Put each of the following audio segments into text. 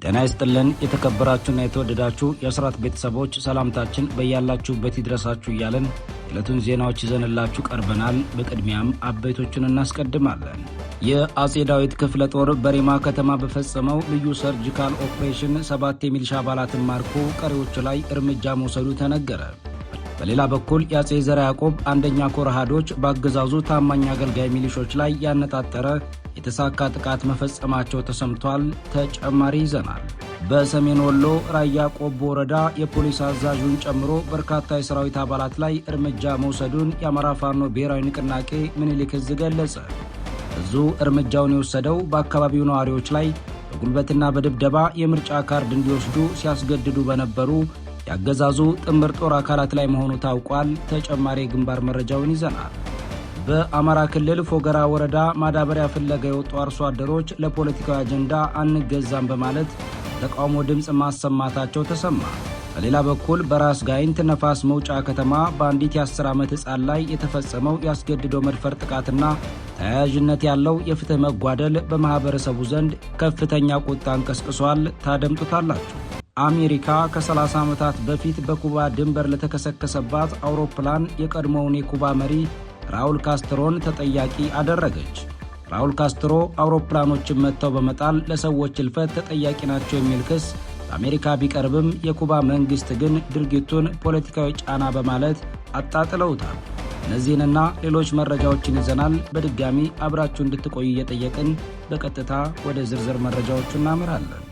ጤና ይስጥልን የተከበራችሁና የተወደዳችሁ የአስራት ቤተሰቦች ሰላምታችን በእያላችሁበት ይድረሳችሁ እያልን የዕለቱን ዜናዎች ይዘንላችሁ ቀርበናል። በቅድሚያም አበይቶቹን እናስቀድማለን። የአጼ ዳዊት ክፍለ ጦር በሬማ ከተማ በፈጸመው ልዩ ሰርጂካል ኦፕሬሽን 7 የሚሊሻ አባላትን ማርኮ ቀሪዎቹ ላይ እርምጃ መውሰዱ ተነገረ። በሌላ በኩል የአጼ ዘርዓ ያዕቆብ አንደኛ ኮር አሃዶች በአገዛዙ ታማኝ አገልጋይ ሚሊሾች ላይ ያነጣጠረ የተሳካ ጥቃት መፈጸማቸው ተሰምቷል። ተጨማሪ ይዘናል። በሰሜን ወሎ ራያ ቆቦ ወረዳ የፖሊስ አዛዡን ጨምሮ በርካታ የሰራዊት አባላት ላይ እርምጃ መውሰዱን የአማራ ፋኖ ብሔራዊ ንቅናቄ ምኒልክ ዕዝ ገለጸ። እዙ እርምጃውን የወሰደው በአካባቢው ነዋሪዎች ላይ በጉልበትና በድብደባ የምርጫ ካርድ እንዲወስዱ ሲያስገድዱ በነበሩ ያገዛዙ ጥምር ጦር አካላት ላይ መሆኑ ታውቋል። ተጨማሪ ግንባር መረጃውን ይዘናል። በአማራ ክልል ፎገራ ወረዳ ማዳበሪያ ፍለጋ የወጡ አርሶ አደሮች ለፖለቲካዊ አጀንዳ አንገዛም በማለት ተቃውሞ ድምፅ ማሰማታቸው ተሰማ። በሌላ በኩል በራስ ጋይንት ነፋስ መውጫ ከተማ በአንዲት የ10 ዓመት ሕፃን ላይ የተፈጸመው ያስገድዶ መድፈር ጥቃትና ተያያዥነት ያለው የፍትህ መጓደል በማህበረሰቡ ዘንድ ከፍተኛ ቁጣን ቀስቅሷል። ታደምጡታላችሁ። አሜሪካ ከ30 ዓመታት በፊት በኩባ ድንበር ለተከሰከሰባት አውሮፕላን የቀድሞውን የኩባ መሪ ራውል ካስትሮን ተጠያቂ አደረገች። ራውል ካስትሮ አውሮፕላኖችን መጥተው በመጣል ለሰዎች እልፈት ተጠያቂ ናቸው የሚል ክስ በአሜሪካ ቢቀርብም የኩባ መንግሥት ግን ድርጊቱን ፖለቲካዊ ጫና በማለት አጣጥለውታል። እነዚህንና ሌሎች መረጃዎችን ይዘናል። በድጋሚ አብራችሁ እንድትቆዩ እየጠየቅን በቀጥታ ወደ ዝርዝር መረጃዎቹ እናመራለን።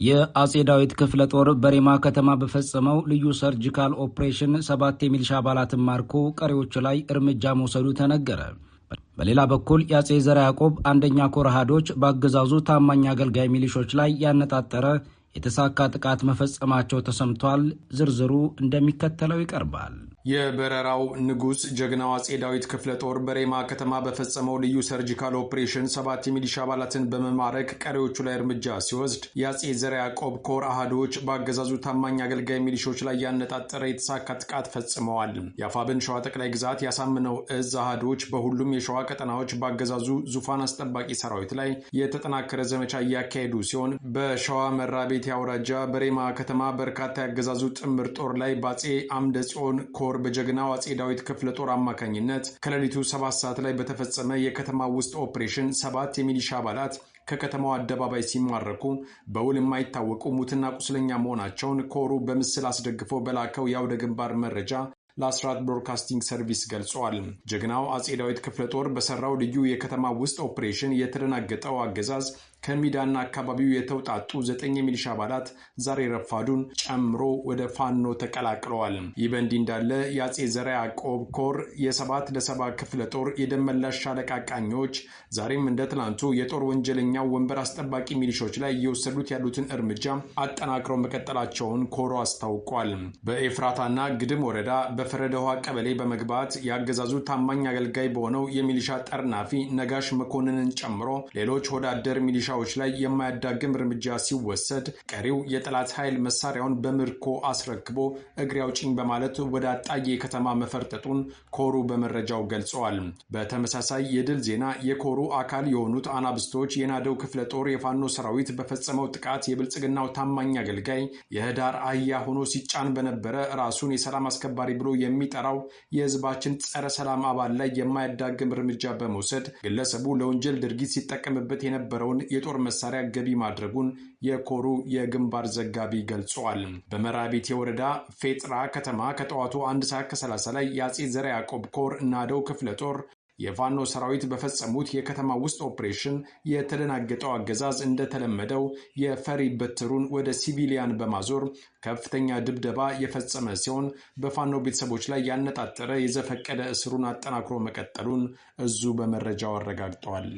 የአጼ ዳዊት ክፍለ ጦር በሬማ ከተማ በፈጸመው ልዩ ሰርጂካል ኦፕሬሽን 7 የሚሊሻ አባላትን ማርኮ ቀሪዎቹ ላይ እርምጃ መውሰዱ ተነገረ። በሌላ በኩል የአጼ ዘርዓ ያዕቆብ አንደኛ ኮር አሃዶች በአገዛዙ ታማኝ አገልጋይ ሚሊሾች ላይ ያነጣጠረ የተሳካ ጥቃት መፈጸማቸው ተሰምቷል። ዝርዝሩ እንደሚከተለው ይቀርባል። የበረራው ንጉስ ጀግናው አጼ ዳዊት ክፍለ ጦር በሬማ ከተማ በፈጸመው ልዩ ሰርጂካል ኦፕሬሽን 7 የሚሊሻ አባላትን በመማረክ ቀሪዎቹ ላይ እርምጃ ሲወስድ የአጼ ዘርዓ ያዕቆብ ኮር አሃዶች በአገዛዙ ታማኝ አገልጋይ ሚሊሾች ላይ ያነጣጠረ የተሳካ ጥቃት ፈጽመዋል። የአፋብን ሸዋ ጠቅላይ ግዛት ያሳምነው ዕዝ አሃዶች በሁሉም የሸዋ ቀጠናዎች በአገዛዙ ዙፋን አስጠባቂ ሰራዊት ላይ የተጠናከረ ዘመቻ እያካሄዱ ሲሆን በሸዋ መራቤቴ አውራጃ በሬማ ከተማ በርካታ ያገዛዙ ጥምር ጦር ላይ በአጼ አምደ ጽዮን ኮር በጀግናው አጼ ዳዊት ክፍለ ጦር አማካኝነት ከሌሊቱ 7 ሰዓት ላይ በተፈጸመ የከተማ ውስጥ ኦፕሬሽን 7 የሚሊሻ አባላት ከከተማው አደባባይ ሲማረኩ በውል የማይታወቁ ሙትና ቁስለኛ መሆናቸውን ኮሩ በምስል አስደግፎ በላከው የአውደ ግንባር መረጃ ለአስራት ብሮድካስቲንግ ሰርቪስ ገልጿል። ጀግናው አጼ ዳዊት ክፍለ ጦር በሰራው ልዩ የከተማ ውስጥ ኦፕሬሽን የተደናገጠው አገዛዝ ከሚዳና አካባቢው የተውጣጡ 9 የሚሊሻ አባላት ዛሬ ረፋዱን ጨምሮ ወደ ፋኖ ተቀላቅለዋል። ይህ በእንዲህ እንዳለ የአጼ ዘርዓ ያዕቆብ ኮር የ7 ለ7 ክፍለ ጦር የደመላሽ ሻለቃ ቃኞች ዛሬም እንደ ትናንቱ የጦር ወንጀለኛው ወንበር አስጠባቂ ሚሊሾች ላይ እየወሰዱት ያሉትን እርምጃ አጠናክረው መቀጠላቸውን ኮሮ አስታውቋል። በኤፍራታና ግድም ወረዳ በፈረደ ውሃ ቀበሌ በመግባት የአገዛዙ ታማኝ አገልጋይ በሆነው የሚሊሻ ጠርናፊ ነጋሽ መኮንንን ጨምሮ ሌሎች ወዳደር ሚሊሻ ላይ የማያዳግም እርምጃ ሲወሰድ ቀሪው የጠላት ኃይል መሳሪያውን በምርኮ አስረክቦ እግሬ አውጪኝ በማለት ወደ አጣዬ ከተማ መፈርጠጡን ኮሩ በመረጃው ገልጸዋል። በተመሳሳይ የድል ዜና የኮሩ አካል የሆኑት አናብስቶች የናደው ክፍለ ጦር የፋኖ ሰራዊት በፈጸመው ጥቃት የብልጽግናው ታማኝ አገልጋይ የህዳር አህያ ሆኖ ሲጫን በነበረ ራሱን የሰላም አስከባሪ ብሎ የሚጠራው የህዝባችን ጸረ ሰላም አባል ላይ የማያዳግም እርምጃ በመውሰድ ግለሰቡ ለወንጀል ድርጊት ሲጠቀምበት የነበረውን የጦር መሳሪያ ገቢ ማድረጉን የኮሩ የግንባር ዘጋቢ ገልጿል። በመራቤቴ ወረዳ ፌጥራ ከተማ ከጠዋቱ 1:30 ላይ የአጼ ዘርዓ ያዕቆብ ኮር ናደው ክፍለ ጦር የፋኖ ሰራዊት በፈጸሙት የከተማ ውስጥ ኦፕሬሽን የተደናገጠው አገዛዝ እንደተለመደው የፈሪ በትሩን ወደ ሲቪሊያን በማዞር ከፍተኛ ድብደባ የፈጸመ ሲሆን በፋኖ ቤተሰቦች ላይ ያነጣጠረ የዘፈቀደ እስሩን አጠናክሮ መቀጠሉን እዙ በመረጃው አረጋግጧል።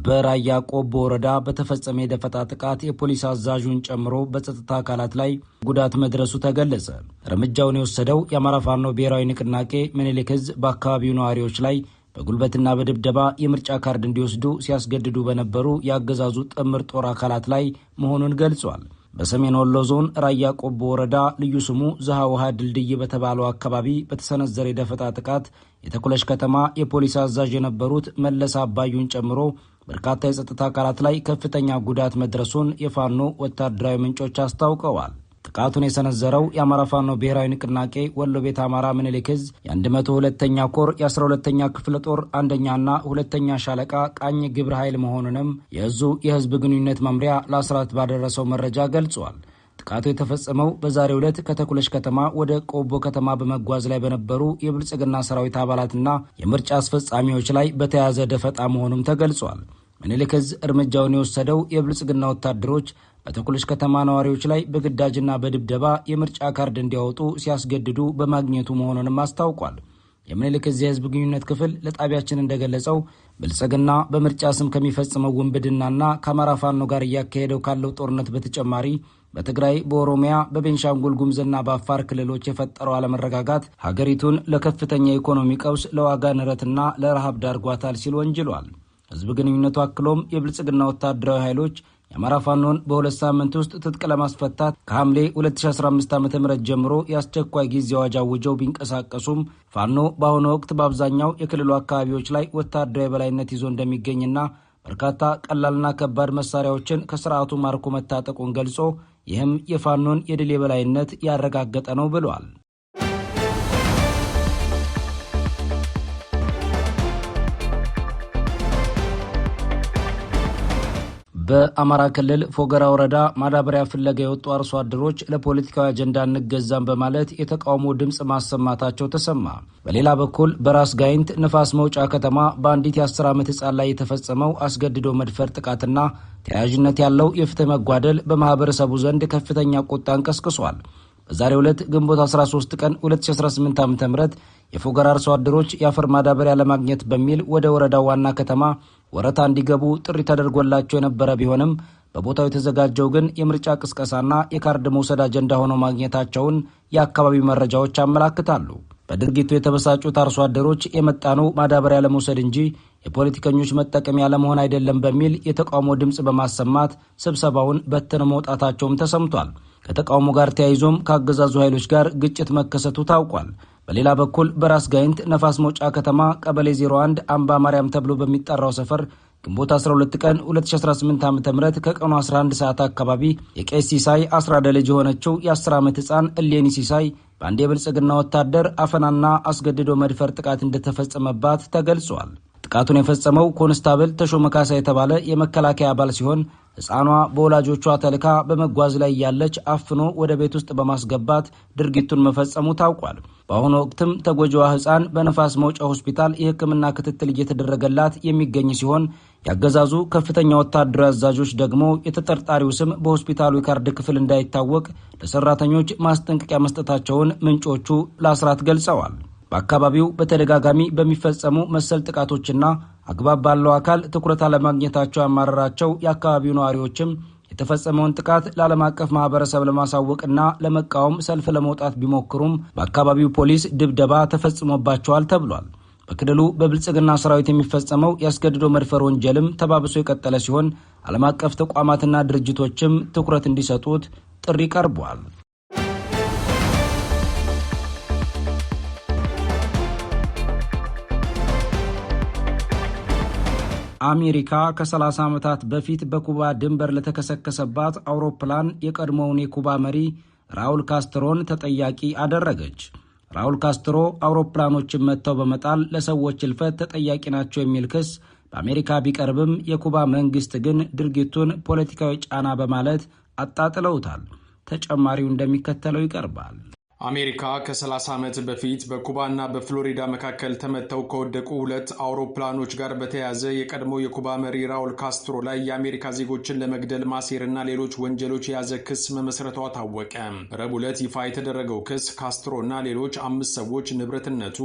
በራያ ቆቦ ወረዳ በተፈጸመ የደፈጣ ጥቃት የፖሊስ አዛዡን ጨምሮ በጸጥታ አካላት ላይ ጉዳት መድረሱ ተገለጸ። እርምጃውን የወሰደው የአማራ ፋኖ ብሔራዊ ንቅናቄ ምኒልክ ዕዝ በአካባቢው ነዋሪዎች ላይ በጉልበትና በድብደባ የምርጫ ካርድ እንዲወስዱ ሲያስገድዱ በነበሩ የአገዛዙ ጥምር ጦር አካላት ላይ መሆኑን ገልጿል። በሰሜን ወሎ ዞን ራያ ቆቦ ወረዳ ልዩ ስሙ ዘሃ ውሃ ድልድይ በተባለው አካባቢ በተሰነዘረ የደፈጣ ጥቃት የተኩለሽ ከተማ የፖሊስ አዛዥ የነበሩት መለስ አባዩን ጨምሮ በርካታ የጸጥታ አካላት ላይ ከፍተኛ ጉዳት መድረሱን የፋኖ ወታደራዊ ምንጮች አስታውቀዋል። ጥቃቱን የሰነዘረው የአማራ ፋኖ ብሔራዊ ንቅናቄ ወሎ ቤት አማራ ምኒልክ ዕዝ የ102ኛ ኮር የ12ኛ ክፍለ ጦር አንደኛና ሁለተኛ ሻለቃ ቃኝ ግብረ ኃይል መሆኑንም የዕዙ የህዝብ ግንኙነት መምሪያ ለአስራት ባደረሰው መረጃ ገልጿል። ጥቃቱ የተፈጸመው በዛሬው ዕለት ከተኩለሽ ከተማ ወደ ቆቦ ከተማ በመጓዝ ላይ በነበሩ የብልጽግና ሰራዊት አባላትና የምርጫ አስፈጻሚዎች ላይ በተያዘ ደፈጣ መሆኑም ተገልጿል። ምኒልክ ዕዝ እርምጃውን የወሰደው የብልጽግና ወታደሮች በተኩለሽ ከተማ ነዋሪዎች ላይ በግዳጅና በድብደባ የምርጫ ካርድ እንዲያወጡ ሲያስገድዱ በማግኘቱ መሆኑንም አስታውቋል። የምኒልክ ዕዝ የህዝብ ግንኙነት ክፍል ለጣቢያችን እንደገለጸው ብልጽግና በምርጫ ስም ከሚፈጽመው ውንብድናና ከአማራ ፋኖ ጋር እያካሄደው ካለው ጦርነት በተጨማሪ በትግራይ፣ በኦሮሚያ፣ በቤንሻንጉል ጉሙዝና በአፋር ክልሎች የፈጠረው አለመረጋጋት ሀገሪቱን ለከፍተኛ የኢኮኖሚ ቀውስ፣ ለዋጋ ንረትና ለረሃብ ዳርጓታል ሲል ወንጅሏል። ህዝብ ግንኙነቱ አክሎም የብልጽግና ወታደራዊ ኃይሎች የአማራ ፋኖን በሁለት ሳምንት ውስጥ ትጥቅ ለማስፈታት ከሐምሌ 2015 ዓ.ም ጀምሮ የአስቸኳይ ጊዜ አዋጅ አውጀው ቢንቀሳቀሱም ፋኖ በአሁኑ ወቅት በአብዛኛው የክልሉ አካባቢዎች ላይ ወታደራዊ የበላይነት ይዞ እንደሚገኝና በርካታ ቀላልና ከባድ መሳሪያዎችን ከስርዓቱ ማርኮ መታጠቁን ገልጾ ይህም የፋኖን የድል የበላይነት ያረጋገጠ ነው ብሏል። በአማራ ክልል ፎገራ ወረዳ ማዳበሪያ ፍለጋ የወጡ አርሶ አደሮች ለፖለቲካዊ አጀንዳ እንገዛም በማለት የተቃውሞ ድምፅ ማሰማታቸው ተሰማ። በሌላ በኩል በራስ ጋይንት ንፋስ መውጫ ከተማ በአንዲት የ10 ዓመት ሕፃን ላይ የተፈጸመው አስገድዶ መድፈር ጥቃትና ተያያዥነት ያለው የፍትህ መጓደል በማህበረሰቡ ዘንድ ከፍተኛ ቁጣን ቀስቅሷል። በዛሬው ዕለት ግንቦት 13 ቀን 2018 ዓ.ም የፎገራ አርሶ አደሮች የአፈር ማዳበሪያ ለማግኘት በሚል ወደ ወረዳው ዋና ከተማ ወረታ እንዲገቡ ጥሪ ተደርጎላቸው የነበረ ቢሆንም በቦታው የተዘጋጀው ግን የምርጫ ቅስቀሳና የካርድ መውሰድ አጀንዳ ሆኖ ማግኘታቸውን የአካባቢው መረጃዎች ያመላክታሉ። በድርጊቱ የተበሳጩት አርሶ አደሮች የመጣነው ማዳበሪያ ለመውሰድ እንጂ የፖለቲከኞች መጠቀሚያ ለመሆን አይደለም በሚል የተቃውሞ ድምፅ በማሰማት ስብሰባውን በትነው መውጣታቸውም ተሰምቷል። ከተቃውሞ ጋር ተያይዞም ከአገዛዙ ኃይሎች ጋር ግጭት መከሰቱ ታውቋል። በሌላ በኩል በራስ ጋይንት ነፋስ መውጫ ከተማ ቀበሌ 01 አምባ ማርያም ተብሎ በሚጠራው ሰፈር ግንቦት 12 ቀን 2018 ዓ.ም ከቀኑ 11 ሰዓት አካባቢ የቄስ ሲሳይ አስራደ ልጅ የሆነችው የ10 ዓመት ሕፃን እሌኒ ሲሳይ በአንድ የብልጽግና ወታደር አፈናና አስገድዶ መድፈር ጥቃት እንደተፈጸመባት ተገልጿል። ጥቃቱን የፈጸመው ኮንስታብል ተሾመ ካሳ የተባለ የመከላከያ አባል ሲሆን ሕፃኗ በወላጆቿ ተልካ በመጓዝ ላይ ያለች አፍኖ ወደ ቤት ውስጥ በማስገባት ድርጊቱን መፈጸሙ ታውቋል። በአሁኑ ወቅትም ተጎጂዋ ሕፃን በነፋስ መውጫ ሆስፒታል የሕክምና ክትትል እየተደረገላት የሚገኝ ሲሆን ያገዛዙ ከፍተኛ ወታደራዊ አዛዦች ደግሞ የተጠርጣሪው ስም በሆስፒታሉ የካርድ ክፍል እንዳይታወቅ ለሰራተኞች ማስጠንቀቂያ መስጠታቸውን ምንጮቹ ለአስራት ገልጸዋል። በአካባቢው በተደጋጋሚ በሚፈጸሙ መሰል ጥቃቶችና አግባብ ባለው አካል ትኩረት አለማግኘታቸው ያማረራቸው የአካባቢው ነዋሪዎችም የተፈጸመውን ጥቃት ለዓለም አቀፍ ማህበረሰብ ለማሳወቅና ለመቃወም ሰልፍ ለመውጣት ቢሞክሩም በአካባቢው ፖሊስ ድብደባ ተፈጽሞባቸዋል ተብሏል። በክልሉ በብልጽግና ሰራዊት የሚፈጸመው ያስገድዶ መድፈር ወንጀልም ተባብሶ የቀጠለ ሲሆን ዓለም አቀፍ ተቋማትና ድርጅቶችም ትኩረት እንዲሰጡት ጥሪ ቀርቧል። አሜሪካ ከ30 ዓመታት በፊት በኩባ ድንበር ለተከሰከሰባት አውሮፕላን የቀድሞውን የኩባ መሪ ራውል ካስትሮን ተጠያቂ አደረገች። ራውል ካስትሮ አውሮፕላኖችን መጥተው በመጣል ለሰዎች እልፈት ተጠያቂ ናቸው የሚል ክስ በአሜሪካ ቢቀርብም የኩባ መንግስት ግን ድርጊቱን ፖለቲካዊ ጫና በማለት አጣጥለውታል። ተጨማሪው እንደሚከተለው ይቀርባል። አሜሪካ ከ30 ዓመት በፊት በኩባና በፍሎሪዳ መካከል ተመተው ከወደቁ ሁለት አውሮፕላኖች ጋር በተያያዘ የቀድሞ የኩባ መሪ ራውል ካስትሮ ላይ የአሜሪካ ዜጎችን ለመግደል ማሴርና ሌሎች ወንጀሎች የያዘ ክስ መመስረቷ ታወቀ። ረቡዕ ዕለት ይፋ የተደረገው ክስ ካስትሮና ሌሎች 5 ሰዎች ንብረትነቱ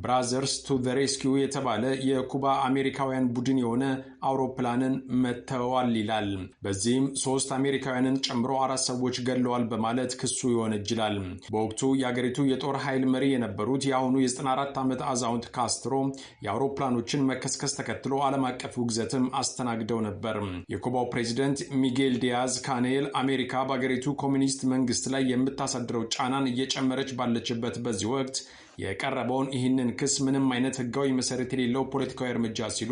ብራዘርስ ቱ ዘ ሬስኪው የተባለ የኩባ አሜሪካውያን ቡድን የሆነ አውሮፕላንን መተዋል ይላል። በዚህም 3 አሜሪካውያንን ጨምሮ 4 ሰዎች ገድለዋል በማለት ክሱ ይወነጅላል። በወቅቱ በወቅቱ የአገሪቱ የጦር ኃይል መሪ የነበሩት የአሁኑ የ94 ዓመት አዛውንት ካስትሮ የአውሮፕላኖችን መከስከስ ተከትሎ ዓለም አቀፍ ውግዘትም አስተናግደው ነበር። የኩባው ፕሬዚደንት ሚጌል ዲያዝ ካኔል አሜሪካ በአገሪቱ ኮሚኒስት መንግስት ላይ የምታሳድረው ጫናን እየጨመረች ባለችበት በዚህ ወቅት የቀረበውን ይህንን ክስ ምንም አይነት ህጋዊ መሰረት የሌለው ፖለቲካዊ እርምጃ ሲሉ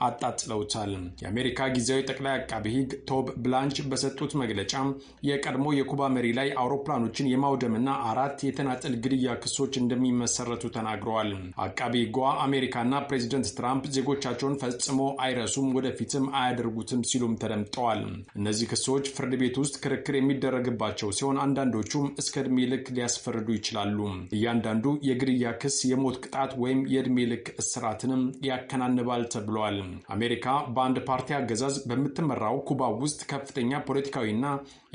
አጣጥለውታል። የአሜሪካ ጊዜያዊ ጠቅላይ አቃቢ ህግ ቶብ ብላንች በሰጡት መግለጫ የቀድሞ የኩባ መሪ ላይ አውሮፕላኖችን የማውደምና 4 የተናጠል ግድያ ክሶች እንደሚመሰረቱ ተናግረዋል። አቃቢ ህጓ አሜሪካና ፕሬዚደንት ትራምፕ ዜጎቻቸውን ፈጽሞ አይረሱም፣ ወደፊትም አያደርጉትም ሲሉም ተደምጠዋል። እነዚህ ክሶች ፍርድ ቤት ውስጥ ክርክር የሚደረግባቸው ሲሆን አንዳንዶቹም እስከ ዕድሜ ልክ ሊያስፈርዱ ይችላሉ። እያንዳንዱ የግድያ ክስ የሞት ቅጣት ወይም የዕድሜ ልክ እስራትንም ያከናንባል ተብሏል። አሜሪካ በአንድ ፓርቲ አገዛዝ በምትመራው ኩባ ውስጥ ከፍተኛ ፖለቲካዊና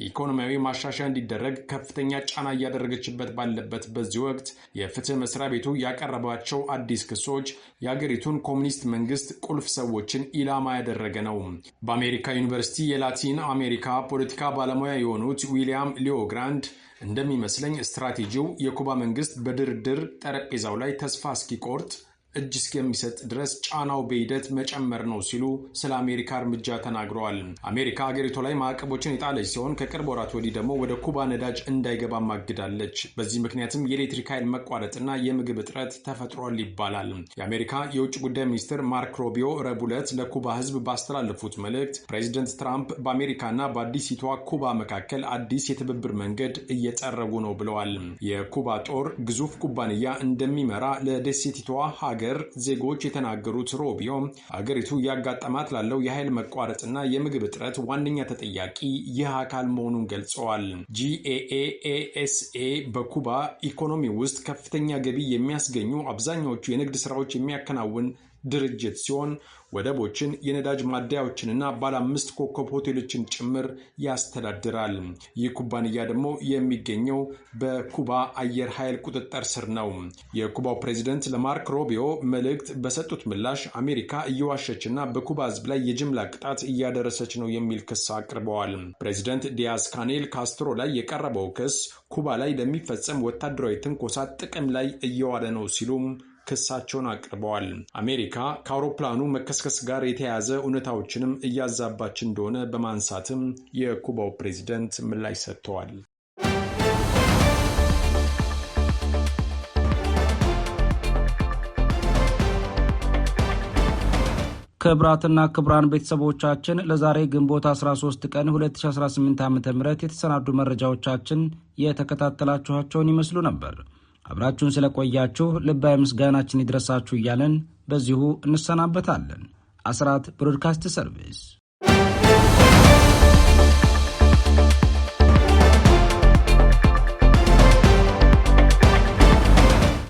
ኢኮኖሚያዊ ማሻሻያ እንዲደረግ ከፍተኛ ጫና እያደረገችበት ባለበት በዚህ ወቅት የፍትህ መስሪያ ቤቱ ያቀረባቸው አዲስ ክሶች የአገሪቱን ኮሚኒስት መንግስት ቁልፍ ሰዎችን ኢላማ ያደረገ ነው። በአሜሪካ ዩኒቨርሲቲ የላቲን አሜሪካ ፖለቲካ ባለሙያ የሆኑት ዊሊያም ሊዮግራንድ እንደሚመስለኝ ስትራቴጂው የኩባ መንግስት በድርድር ጠረጴዛው ላይ ተስፋ እስኪቆርጥ እጅ እስከሚሰጥ ድረስ ጫናው በሂደት መጨመር ነው ሲሉ ስለ አሜሪካ እርምጃ ተናግረዋል። አሜሪካ ሀገሪቱ ላይ ማዕቀቦችን የጣለች ሲሆን ከቅርብ ወራት ወዲህ ደግሞ ወደ ኩባ ነዳጅ እንዳይገባ ማግዳለች። በዚህ ምክንያትም የኤሌክትሪክ ኃይል መቋረጥና የምግብ እጥረት ተፈጥሯል ይባላል። የአሜሪካ የውጭ ጉዳይ ሚኒስትር ማርክ ሮቢዮ ረቡዕ ዕለት ለኩባ ህዝብ ባስተላለፉት መልእክት ፕሬዚደንት ትራምፕ በአሜሪካና በአዲሲቷ ኩባ መካከል አዲስ የትብብር መንገድ እየጠረጉ ነው ብለዋል። የኩባ ጦር ግዙፍ ኩባንያ እንደሚመራ ለደሴቲቷ ሀገር ዜጎች የተናገሩት ሮቢዮ አገሪቱ እያጋጠማት ላለው የኃይል መቋረጥና የምግብ እጥረት ዋነኛ ተጠያቂ ይህ አካል መሆኑን ገልጸዋል። GAASA በኩባ ኢኮኖሚ ውስጥ ከፍተኛ ገቢ የሚያስገኙ አብዛኛዎቹ የንግድ ስራዎች የሚያከናውን ድርጅት ሲሆን ወደቦችን፣ የነዳጅ ማደያዎችንና ባለ 5 ኮከብ ሆቴሎችን ጭምር ያስተዳድራል። ይህ ኩባንያ ደግሞ የሚገኘው በኩባ አየር ኃይል ቁጥጥር ስር ነው። የኩባው ፕሬዚደንት ለማርክ ሮቢዮ መልእክት በሰጡት ምላሽ አሜሪካ እየዋሸችና በኩባ ህዝብ ላይ የጅምላ ቅጣት እያደረሰች ነው የሚል ክስ አቅርበዋል። ፕሬዚደንት ዲያዝ ካኔል ካስትሮ ላይ የቀረበው ክስ ኩባ ላይ ለሚፈጸም ወታደራዊ ትንኮሳ ጥቅም ላይ እየዋለ ነው ሲሉም ክሳቸውን አቅርበዋል። አሜሪካ ከአውሮፕላኑ መከስከስ ጋር የተያያዘ እውነታዎችንም እያዛባች እንደሆነ በማንሳትም የኩባው ፕሬዚደንት ምላሽ ሰጥተዋል። ክብራትና ክብራን ቤተሰቦቻችን ለዛሬ ግንቦት 13 ቀን 2018 ዓ.ም የተሰናዱ መረጃዎቻችን የተከታተላችኋቸውን ይመስሉ ነበር። አብራችሁን ስለቆያችሁ ልባዊ ምስጋናችን ይድረሳችሁ እያለን በዚሁ እንሰናበታለን። አስራት ብሮድካስት ሰርቪስ